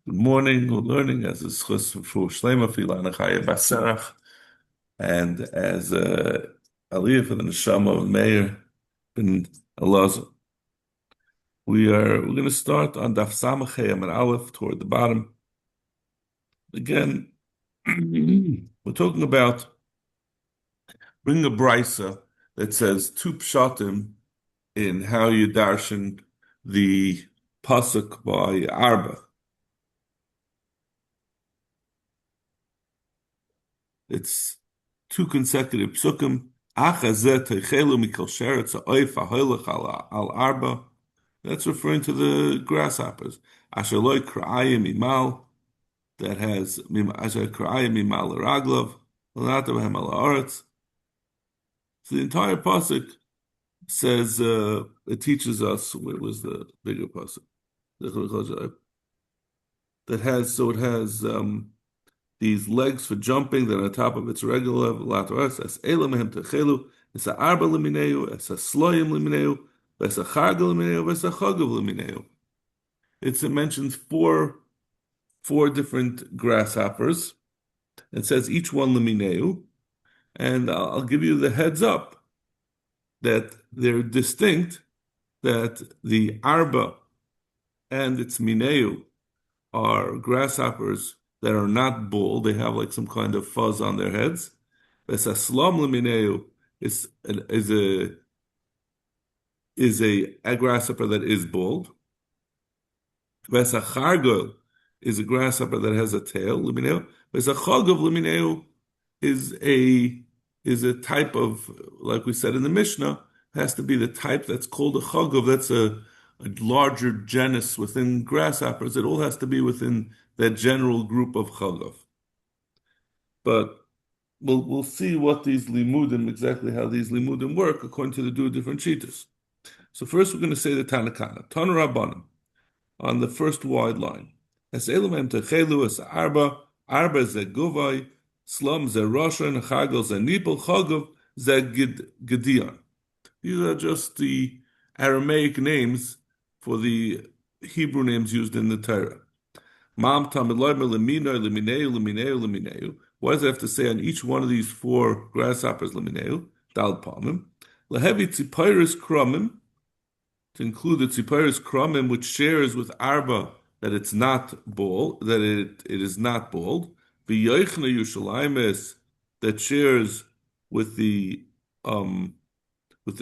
Good morning. We're learning as a schus for Shlema Filana Chaya Basarach, and as Aliyah for the Neshama of Meir ben Elazar. We're going to start on Daf Samachayim and Aleph toward the bottom. Again, we're talking about bring a brisa that says two pshatim in how you darshan the pasuk by Arba. It's two consecutive psukim. That's referring to the grasshoppers. Ashaloi kra'ayim imal, that has asher kra'ayim imal raglav, l'natav al haaretz. So the entire pasuk says it teaches us. Where was the bigger pasuk? That has it has these legs for jumping that are on top of its regular level. As elam mehem techelu, es arba lemineu, es sloyim lemineu, es chargel lemineu, es chagav lemineu. It mentions four different grasshoppers. It says each one lemineu, and I'll give you the heads up that they're distinct. That the arba and its mineu are grasshoppers that are not bald. They have like some kind of fuzz on their heads. Vesaslam lemineu is a grasshopper that is bald. Vesachargol is a grasshopper that has a tail. Lemineu. Vesachagav lemineu is a type of, like we said in the Mishnah, has to be the type that's called a chagav. That's a larger genus within grasshoppers. It all has to be within that general group of chagav. But we'll see what these limudim, exactly how these limudim work according to the different shitas. So first we're going to say the Tanakana. Tana Rabbanim, on the first wide line. Es elamem techelu es arba ze guvai, slum ze roshan, chagel ze nipel, chagav ze gedion. These are just the Aramaic names for the Hebrew names used in the Torah. Why does it have to say on each one of these four grasshoppers lemineu? Dal palmim. Lehevi tzipairis kromim, to include the tzipairis kromim, which shares with arba that it's not bald, that it is not bald. V'yoichna Yerushalayim, that shares with the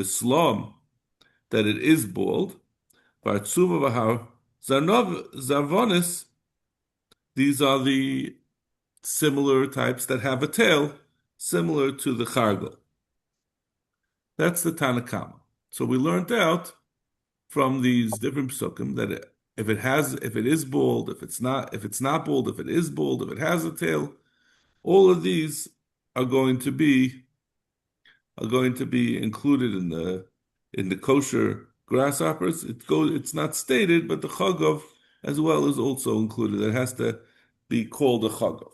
slum that it is bald. V'atzuva v'har zarvonis. These are the similar types that have a tail, similar to the chargel. That's the Tanakama. So we learned out from these different psukim that if it is bald, if it's not bald, if it is bald, if it has a tail, all of these are going to be included in the kosher grasshoppers. It's not stated, but the chagav as well is also included. It has to be called a chagav.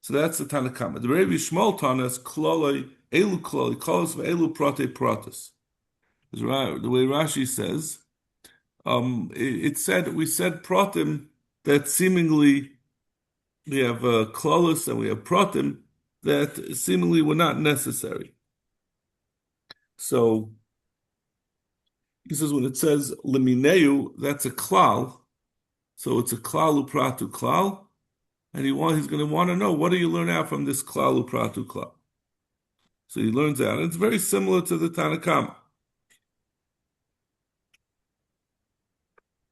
So that's the Tanakama. The Rebbe Shmuel Tanas klolei elu klolei kolos ve'elu prate pratus. The way Rashi says, we said pratim that seemingly we have klolos and we have pratim that seemingly were not necessary. So he says when it says lemineu, that's a klal. So it's a klal upratu klal. And he's going to want to know, what do you learn out from this klal upratu klal? So he learns out. And it's very similar to the Tanakama.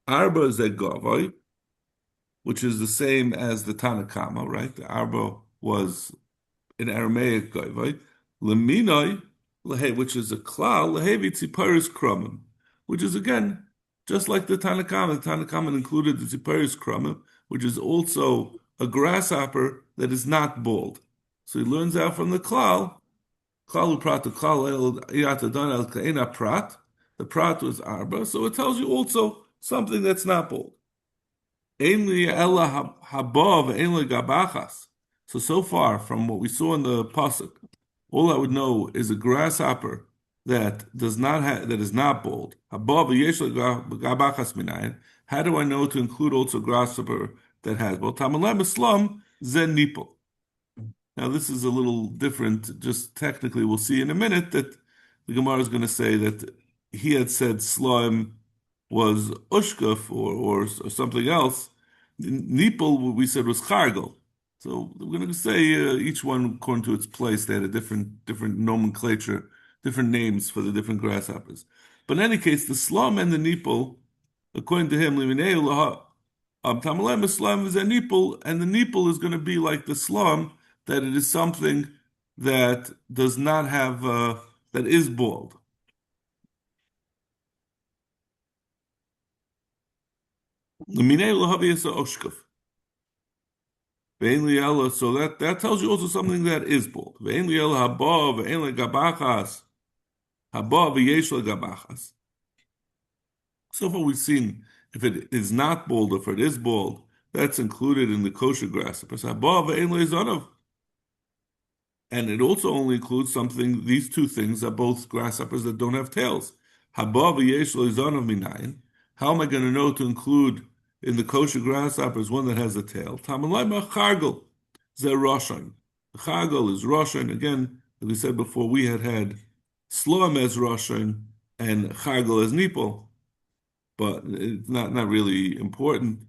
Arba zegavai, which is the same as the Tanakama, right? The Arba was in Aramaic gavai. Leminai, which is a klal, lehevi tziparis kromim, which is again just like the Tanakama. The Tanakama included the tziparis kromim, which is also a grasshopper that is not bald. So he learns out from the klal uprat, klal yatadan el kaena prat. The prat was arba, so it tells you also something that's not bald. Ein li ella habav, ein li gabachas. So far from what we saw in the pasuk, all I would know is a grasshopper that does not have that is not bold. Haba v'yesh gabachas minayin. How do I know to include also grasshopper that has bold? Tamalem islam zen nipple. Now, this is a little different. Just technically, we'll see in a minute that the Gemara is going to say that he had said Sloim was Ushkuf or something else. Nipel, we said, was Chargel. So we're going to say each one according to its place. They had a different nomenclature, different names for the different grasshoppers. But in any case, the Slum and the Nipel, according to him, Tamalem Islam is a Nipel, and the Nipel is going to be like the Slum, that it is something that does not have that is bald. So that tells you also something that is bald. So far we've seen if it is not bald or if it is bald, that's included in the kosher grasshopper. And it also only includes these two things are both grasshoppers that don't have tails. How am I going to know to include in the kosher grasshoppers one that has a tail? The chargel is Roshan. Again, as we said before, we had Sloam as Roshan and chargel as Nipol, but it's not really important.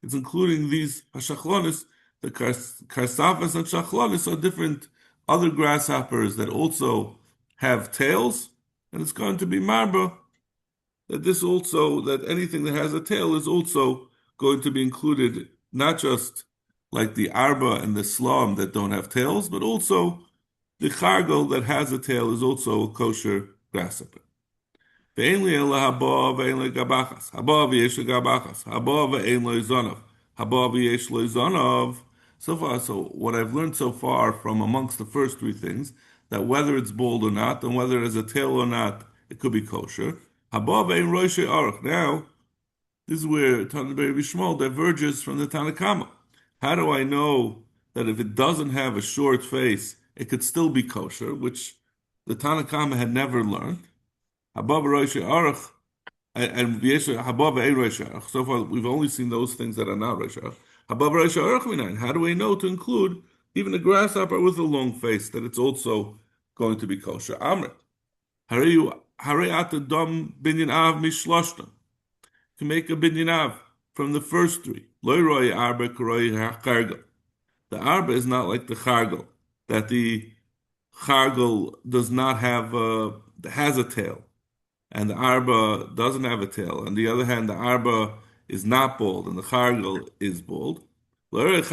It's including these hashachlonis. The karsafas and shachlonis are different other grasshoppers that also have tails, and it's going to be marba that anything that has a tail is also going to be included, not just like the arba and the slam that don't have tails, but also the chargel that has a tail is also a kosher grasshopper. So what I've learned so far from amongst the first three things, that whether it's bald or not, and whether it has a tail or not, it could be kosher. Now, this is where Tana B'Rabbi Shmuel diverges from the Tanakama. How do I know that if it doesn't have a short face, it could still be kosher, which the Tanakama had never learned? So far, we've only seen those things that are not Rosh Hashanah. How do we know to include even a grasshopper with a long face that it's also going to be kosher? Amrit. To make a binyan av from the first three. The arba is not like the chargel, that the chargel does not have has a tail, and the arba doesn't have a tail. On the other hand, the arba is not bald, and the chargel is bald. Neither of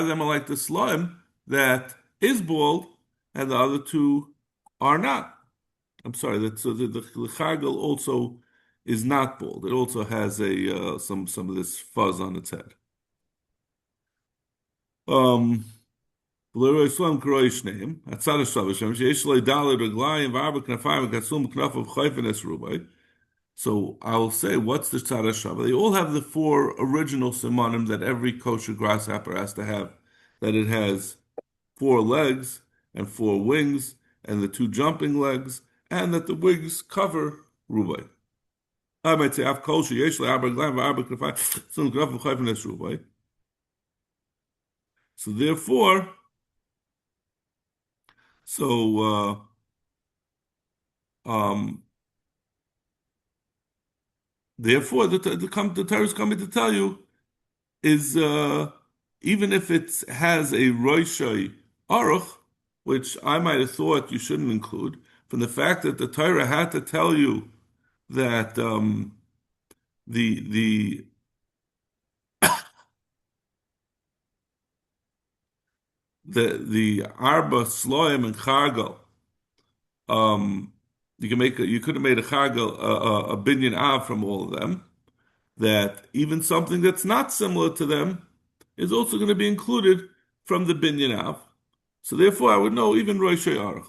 them are like the slime that is bald, and the other two are not. I'm sorry. So the chargel also is not bald. It also has some of this fuzz on its head. So I'll say, what's the tzad hashava? They all have the four original simanim that every kosher grasshopper has to have. That it has 4 legs and 4 wings, and the 2 jumping legs, and that the wings cover rubai. I might say, so therefore, therefore, the Torah is coming to tell you is even if it has a roishai aruch, which I might have thought you shouldn't include, from the fact that the Torah had to tell you that the arba, sloim, and chargel, you could have made a chargel a binyan av from all of them. That even something that's not similar to them is also going to be included from the binyan av. So therefore, I would know even roishei aruch.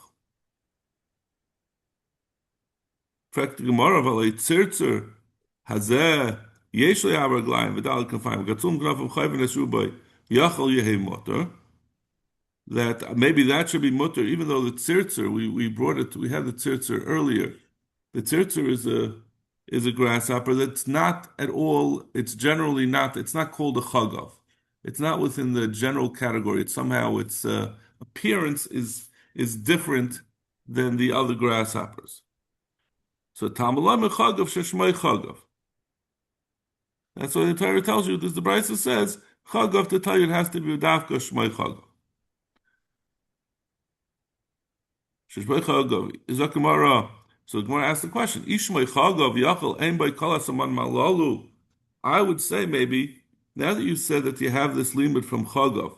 In fact, the Gemara v'alei tzirtzer hazeh Yesh le haraglayim v'dal kafayim gatzum gnafim chayvin esubay yachal yehi motor. That maybe that should be mutter, even though the tzirtzir we brought it. We had the tzirtzir earlier. The tzirtzir is a grasshopper that's not at all. It's generally not. It's not called a chagav. It's not within the general category. It's somehow its appearance is different than the other grasshoppers. So tamalam chagav sheshmei chagav. That's why the Torah tells you. This the Brisa says chagav to tell you it has to be dafka shmei chagav. Sheshmei chagav is a gemara. So the Gemara asks the question: Ishmei chagav yachal ein by kol hasaman malalu. I would say maybe now that you said that you have this limit from chagav,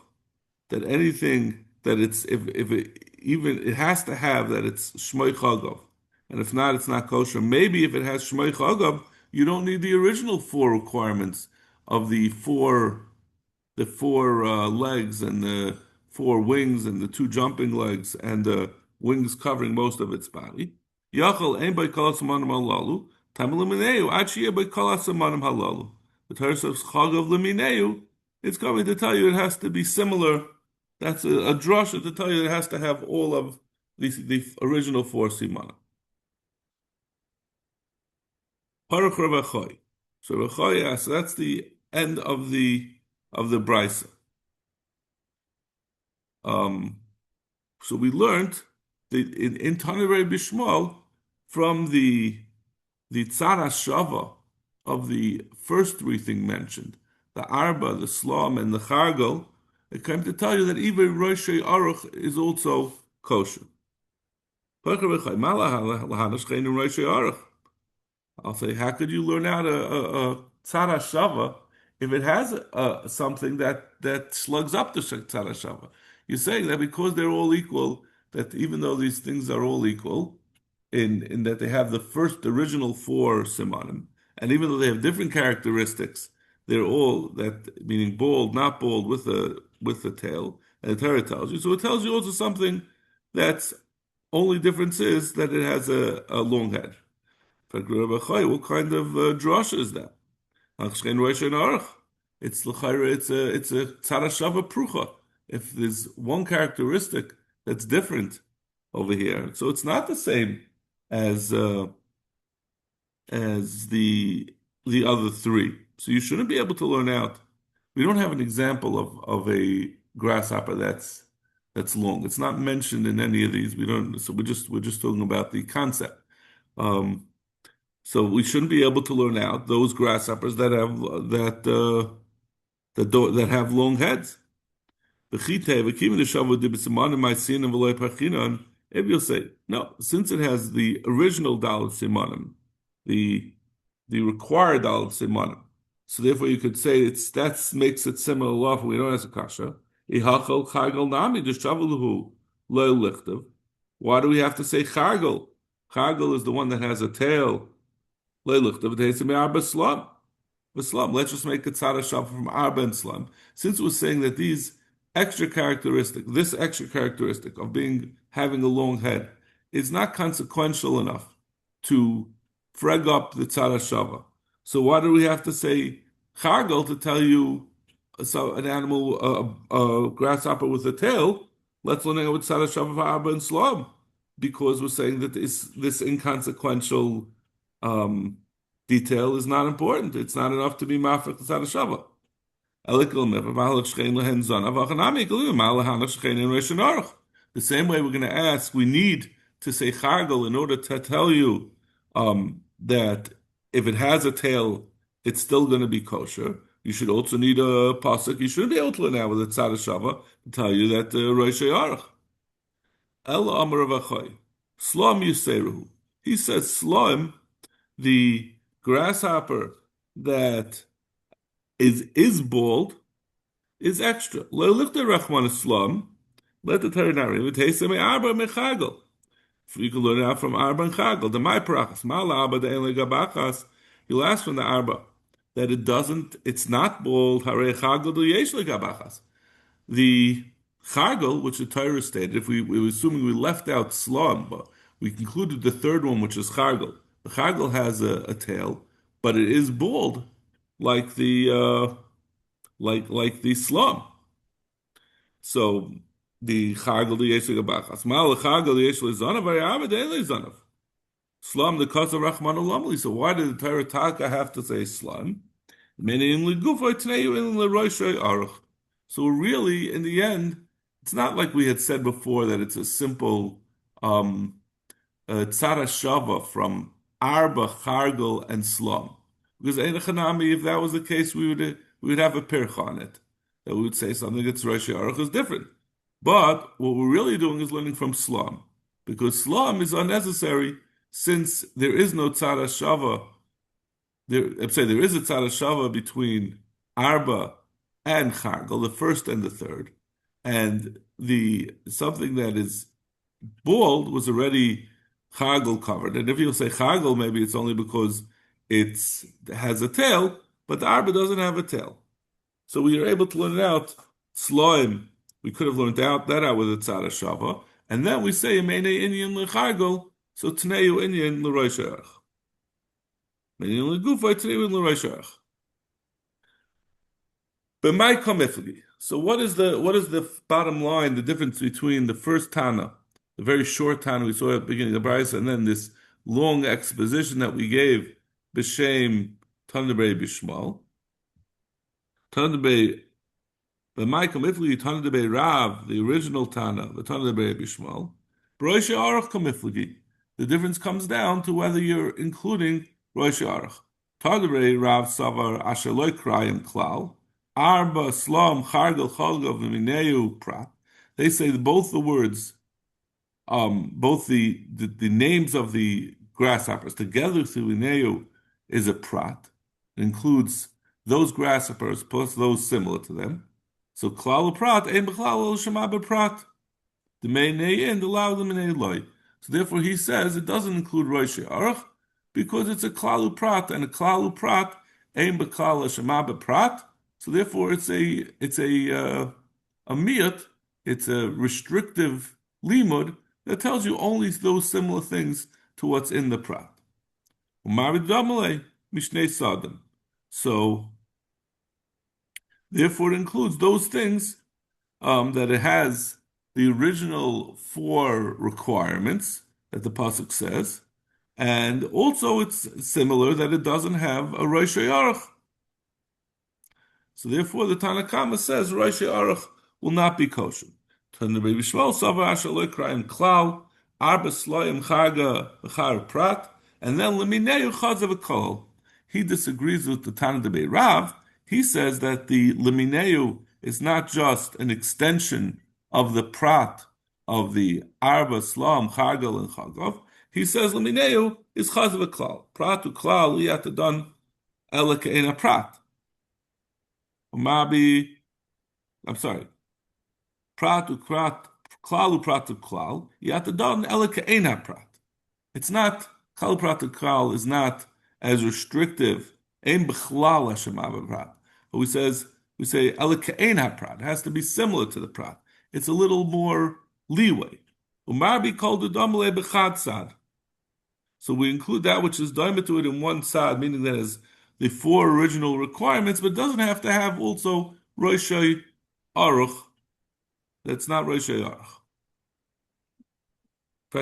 that anything that it's if it even it has to have that it's shmei chagav, and if not, it's not kosher. Maybe if it has shmei chagav, you don't need the original four requirements of the four legs and the four wings and the two jumping legs and the wings covering most of its body. Yachal ein by kol samanim halalu. Tamilim mineu achiyah by kol samanim halalu. The Torah says chagav lemineu. It's going to tell you it has to be similar. That's a drasha to tell you it has to have all of the original four simanim. Parach Ravachoy. So Ravachoy asks, that's the end of the brisa. So we learned that in Tanarei Bishmal from the tzara shava of the first three things mentioned, the arba, the slam, and the chargal, it came to tell you that even Roshei Aruch is also kosher. I'll say, how could you learn out a tzara shava if it has something that slugs up the tzara shava? You're saying that because they're all equal, that even though these things are all equal, in that they have the original four simanim, and even though they have different characteristics, they're all that meaning bald, not bald, with a tail. And the Torah tells you. So it tells you also something that's only difference is that it has a long head. What kind of drasha is that? It's a tzara shava prucha. If there's one characteristic that's different over here, so it's not the same as the other three. So you shouldn't be able to learn out. We don't have an example of a grasshopper that's long. It's not mentioned in any of these. We don't. So we're just talking about the concept. So we shouldn't be able to learn out those grasshoppers that have long heads. If you'll say no, since it has the original dalet simanim, the required dalet simanim, so therefore you could say that makes it similar lawful. We don't have a kasha. Why do we have to say chargel? Chargel is the one that has a tail. Let's just make a tzara shava from arba and slam. Since we're saying that this extra characteristic of having a long head is not consequential enough to frag up the tzara shava. So why do we have to say chargel to tell you an animal, a grasshopper with a tail? Let's learn it with tzara shava for arba and slam, because we're saying that this inconsequential detail is not important. It's not enough to be mafik tzara shava. The same way we're going to ask, we need to say chargel in order to tell you that if it has a tail, it's still going to be kosher. You should also need a pasuk. You should be able to learn out with a tzara shava to tell you that roshei aruch. El amar v'chay, slam yuseruhu. He says slam, the grasshopper that is bald, is extra. Let the Torah narrate. You can learn it out from arba and chagel. The my parachas, mala arba the enle gabachas. You'll ask from the arba that it's not bald. Hare chagel do yesh gabachas. The chagel, which the Torah stated, if we were assuming we left out slam, but we concluded the third one, which is chagel. The chagel has a tail, but it is bald. like the like the slum. So the chagel the yesh lebachas. Mal chagel the yesh lezanav v'yavad ein lezanav. Slum the kasav rachman ulamli. So why did the Torah Taka have to say slum? Meaning legufay tnei in leroishay aruch. So really, in the end, it's not like we had said before that it's a simple tzara shava from arba, chargel, and slum. Because ein chanami, if that was the case, we would have a pircha on it. That we would say something that's rosh aruch is different. But what we're really doing is learning from slum, because slum is unnecessary since there is no tzara shava. I'm saying there is a tzara shava between arba and chargel, the first and the third, and the something that is bald was already chagel covered. And if you'll say chagel, maybe it's only because it has a tail, but the arba doesn't have a tail. So we are able to learn it out. Sloim, we could have learned out that out with a tzara shava, and then we say mene inyan lechagel, so tneu inyan l'rosh harach. Mene legufay tneu l'rosh harach. B'may kamifli. So what is the bottom line? The difference between the first Tana, the very short Tana we saw at the beginning of the Brisa, and then this long exposition that we gave b'shem Tanabei b'shmal. Tanabei b'may kamifli Tanabei Rav, the original Tana, the Tanabei b'shmal. Rosh Arach kamifli. The difference comes down to whether you're including Rosh Arach. Tanabei Rav savar asher loy krayim klal. Arba, Slum, Chargel, Cholgov, Mineu, Prat. They say that both the words, both the names of the grasshoppers together through Mineu is a Prat. It includes those grasshoppers plus those similar to them. So Klal Prat, Ein B'chlal Shema Prat. The Meinei and the Lau the Meinei Loi. So therefore he says it doesn't include Rosh Arach because it's a Klalu Prat, and a Klalu Prat, Ein B'chlal Shema Prat. So therefore, it's a miyat, it's a restrictive limud that tells you only those similar things to what's in the prat. So therefore, it includes those things that it has the original 4 requirements that the pasuk says, and also it's similar that it doesn't have a rosh yarach. So therefore, the Tanakama says Rosh Arach will not be kosher. Tanabei B'Shmuel Savar Asher Lo Krayim Klal Arba Sloim Chaga V'Char Prat, and then Lemineu Chazav V'Kol. He disagrees with the Tanabei Rav. He says that the Lemineu is not just an extension of the Prat of the Arba Slom Chagel and Chagav. He says Lemineu is Chazav V'Klal. Prat U'Klal Liyatadon Ela Ke'ena Prat. Mabi, I'm sorry. Pratu prat, klalu pratu klal. Yatadon elika ena prat. It's not klalu pratu klal is not as restrictive. Ein b'chlal hashema prat. But we say elika ena prat. It has to be similar to the prat. It's a little more leeway. Umarbi called the domale b'chad sad. So we include that which is daima to it in one sad, meaning that is the 4 original requirements, but doesn't have to have also Rosh Aruch. That's not Rosh Aruch. The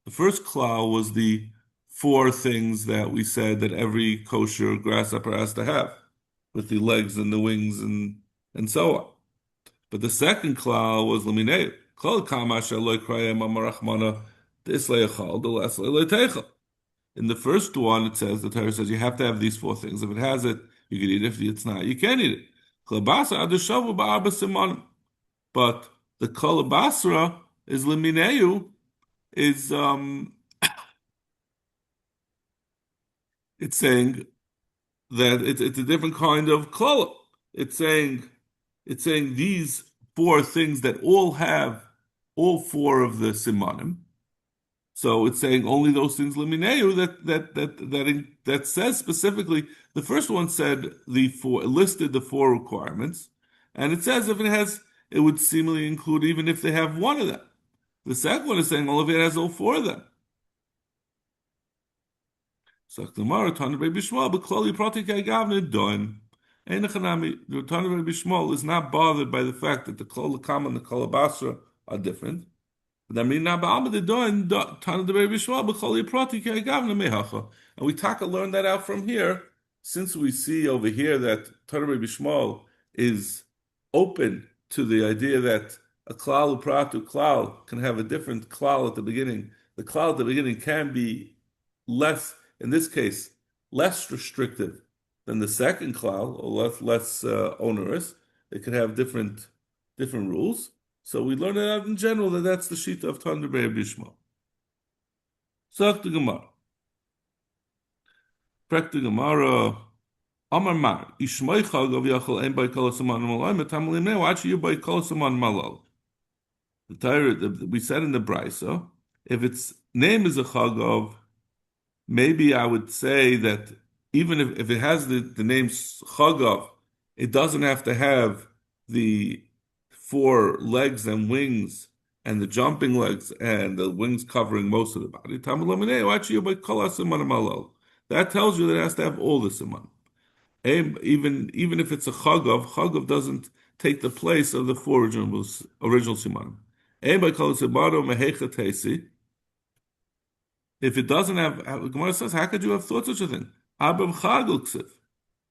first klal was the 4 things that we said that every kosher grasshopper has to have, with the legs and the wings and so on. But the second klal was Laminei. In the first one, it says, the Torah says you have to have these 4 things. If it has it, you can eat it. If it's not, you can't eat it. But the kalabasra is limineu, is it's saying that it's a different kind of klala. It's saying these 4 things that all have all 4 of the simanim. So it's saying only those things limineu that says specifically. The first one said listed the 4 requirements, and it says if it would seemingly include even if they have one of them. The second one is saying only if it has all 4 of them. So the Gemara, Tana Rabbi Shmuel, but Klali Pratik Gavna doin. Einachanami, the Tana Rabbi Shmuel is not bothered by the fact that the Kol Kama and the Kol Basra are different. And we taka learn that out from here, since we see over here that Torah Rebbe Shmuel is open to the idea that a klal upratu klal can have a different klal at the beginning. The klal at the beginning can be less, in this case, less restrictive than the second klal, or less onerous. It could have different rules. So we learn it out in general that that's the sheet of Tana Rebbe Shmuel. Sag the Gemara. Prak the Gemara. Amar Mar. Ishmai Chagav Yachal Ein By Kol Saman Malay Metamelim Neu Achi You By Kol Saman Malal. The Torah we said in the Brisa, if its name is a Chagav, maybe I would say that even if it has the name Chagav, it doesn't have to have the 4 legs and wings and the jumping legs and the wings covering most of the body. That tells you that it has to have all the siman. Even if it's a chagav doesn't take the place of the 4 original simanim. If it doesn't have, Gemara says, how could you have thought such a thing? Abram chagel ksiv.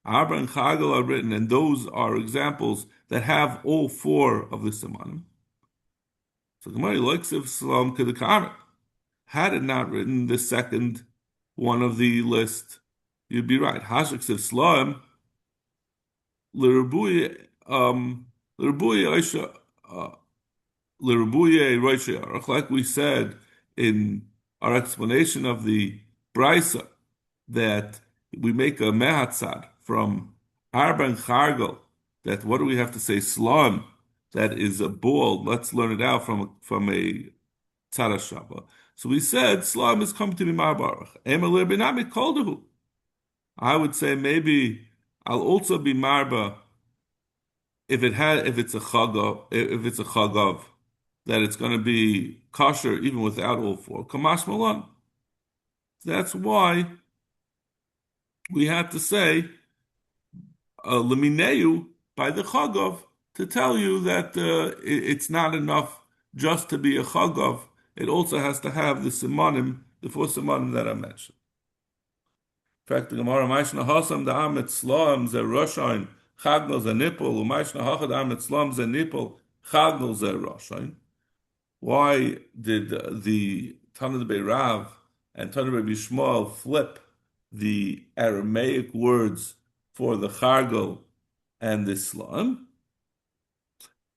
Abra and Chagel are written, and those are examples that have all 4 of the simanim. So Gemara likes if Salam Kedekara had it not written the second one of the list, you'd be right. Hashik Siv Slam Lirabuye Roisha, like we said in our explanation of the Brisa, that we make a mehatzad from Arba and Chargel, that what do we have to say? Slam, that is a ball. Let's learn it out from a tzara shava. So we said Slam is come to be marbarach. Emelir binami koldehu. I would say maybe I'll also be marba if it's a chagav, that it's going to be kosher even without all 4. Kamash malan. That's why we had to say lemineu by the chagav to tell you that it's not enough just to be a chagav. It also has to have the simanim, the 4 simanim that I mentioned. In fact, the Gemara Maishna Hasam the Amit Slam ze Roshain Chagdol ze Nipol Maishna Hachad Amit Slam ze Nipol Chagdol ze Roshain. Why did the Tana Rav and Tana Rabbi Shmuel flip the Aramaic words for the Chargel and the Slam?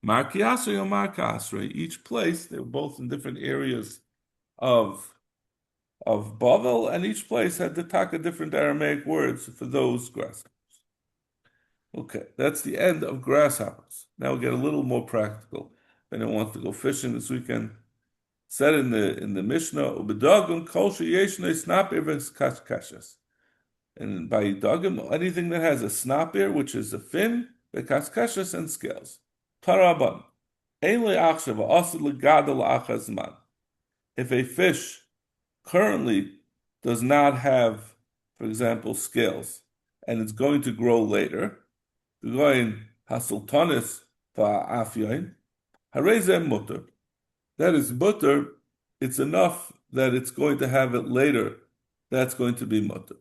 Mar Kiasri or Mar Kasri. Each place, they were both in different areas of Bavel, and each place had to taka different Aramaic words for those grasshoppers. Okay, that's the end of grasshoppers. Now we'll get a little more practical. If anyone wants to go fishing this weekend, said in the Mishnah, "Ubedagim kol sheyeshne snapir v'kaskashas." And by dagim, anything that has a snapir, which is a fin, v'kaskashas and scales. Taraban, ein le'achshav v'asad legadol achazman. If a fish currently does not have, for example, scales, and it's going to grow later, going hasultanis va'afyain, harezem mutter. That is mutter. It's enough that it's going to have it later. That's going to be mutter.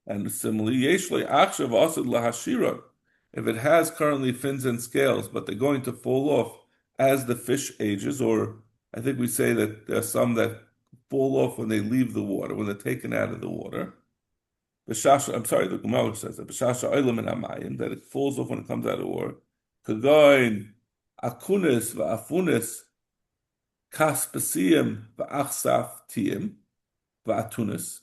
And similarly, yeshlei achshav asad lahashira. If it has currently fins and scales, but they're going to fall off as the fish ages, or I think we say that there are some that fall off when they leave the water, when they're taken out of the water. The Gemara says that that it falls off when it comes out of the water. Kagoin akunis va'afunis kaspasiyim va'achsaf tiyim va'atunis.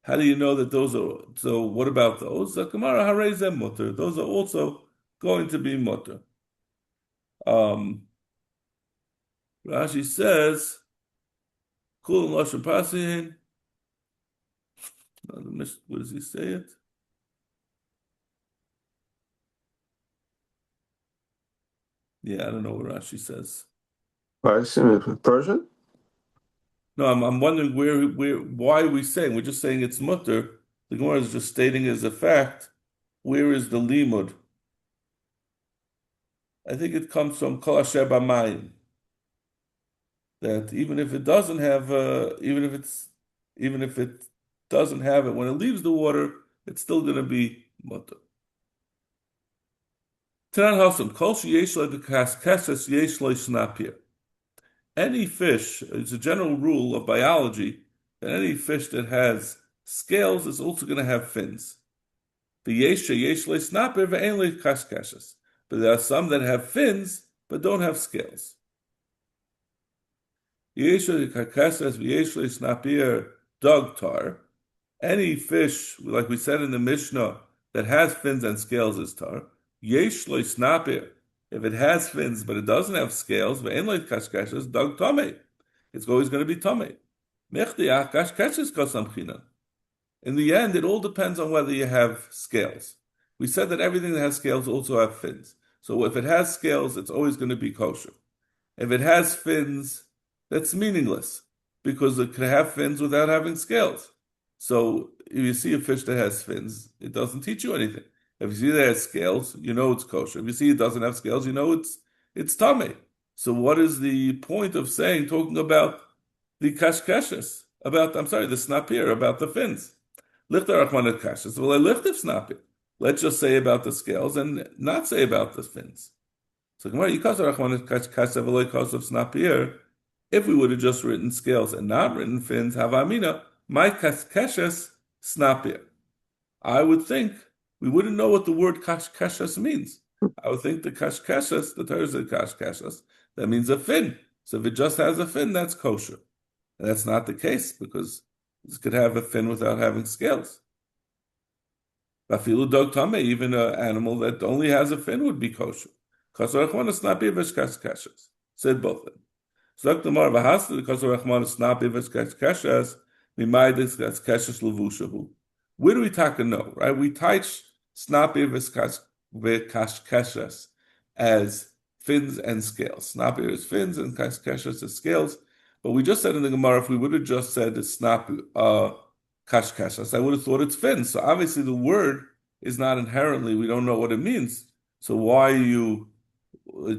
How do you know that those are? So what about those? Gemara harezem mutter. Those are also going to be mutter. Rashi says, "Kul lashon pasin." What does he say it? Yeah, I don't know what Rashi says. Persian? No, I'm wondering why are we saying? We're just saying it's mutter. The Gemara is just stating as a fact. Where is the limud? I think it comes from kol asher b'mayim. That even if it doesn't have, even if it doesn't have it, when it leaves the water, it's still going to be mutter. Tanan Hasam, kol sheyesh lo b'kaskeshes yesh lo snapir. Any fish, it's a general rule of biology that any fish that has scales is also going to have fins. But there are some that have fins but don't have scales. Dog tar. Any fish, like we said in the Mishnah, that has fins and scales is tar. If it has fins but it doesn't have scales, dog tame. It's always going to be tame. In the end, it all depends on whether you have scales. We said that everything that has scales also have fins. So if it has scales, it's always going to be kosher. If it has fins, that's meaningless because it can have fins without having scales. So if you see a fish that has fins, it doesn't teach you anything. If you see that it has scales, you know it's kosher. If you see it doesn't have scales, you know it's tameh. So what is the point of talking about the kashkeshes, the snapir, about the fins? Lichter achmanet kashkes. Well, I lichtiv snapir. Let's just say about the scales and not say about the fins. So Gemara, yikasar achmanet kashkes v'lo yikasar snapir. If we would have just written scales and not written fins, havamina, my kashkeshes snapir. I would think we wouldn't know what the word kashkeshes means. I would think the kashkeshes, the Torah said kashkeshes, that means a fin. So if it just has a fin, that's kosher. And that's not the case because this could have a fin without having scales. Bafilu dog tame, even an animal that only has a fin would be kosher. Said both of them. Where do we take a no? Right? We teach snapir v'kashkeshes as fins and scales. Snapir is fins and kashkeshes is scales. But we just said in the Gemara, if we would have just said snapir kashkeshes, I would have thought it's fins. So obviously the word is not inherently, we don't know what it means. So why are you?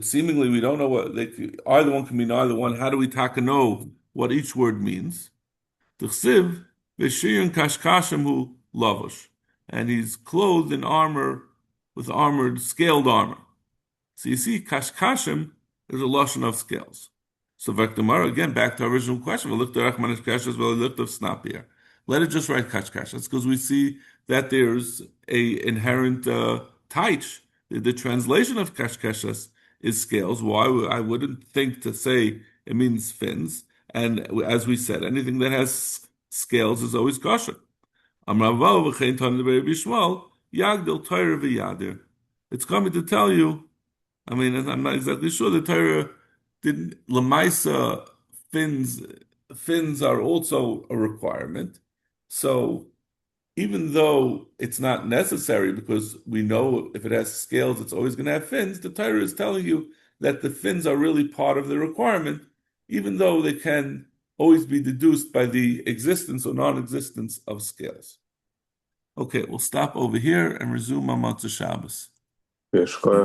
Seemingly we don't know what either one can mean either one. How do we taka know what each word means? T'chsiv v'shiyun kashkashem hu lavush, and he's clothed in armor with scaled armor. So you see, kashkashem is a lashon of scales. So Vektamara, again, back to our original question. Let it just write kashkashes because we see that there's a inherent taich. The translation of kashkashes is scales. Why? I wouldn't think to say it means fins. And as we said, anything that has scales is always kosher. It's coming to tell you, I mean, I'm not exactly sure the Torah didn't, Lamaisa fins are also a requirement. So even though it's not necessary because we know if it has scales, it's always going to have fins, the Torah is telling you that the fins are really part of the requirement, even though they can always be deduced by the existence or non-existence of scales. Okay, we'll stop over here and resume on Motzei Shabbos. Yes,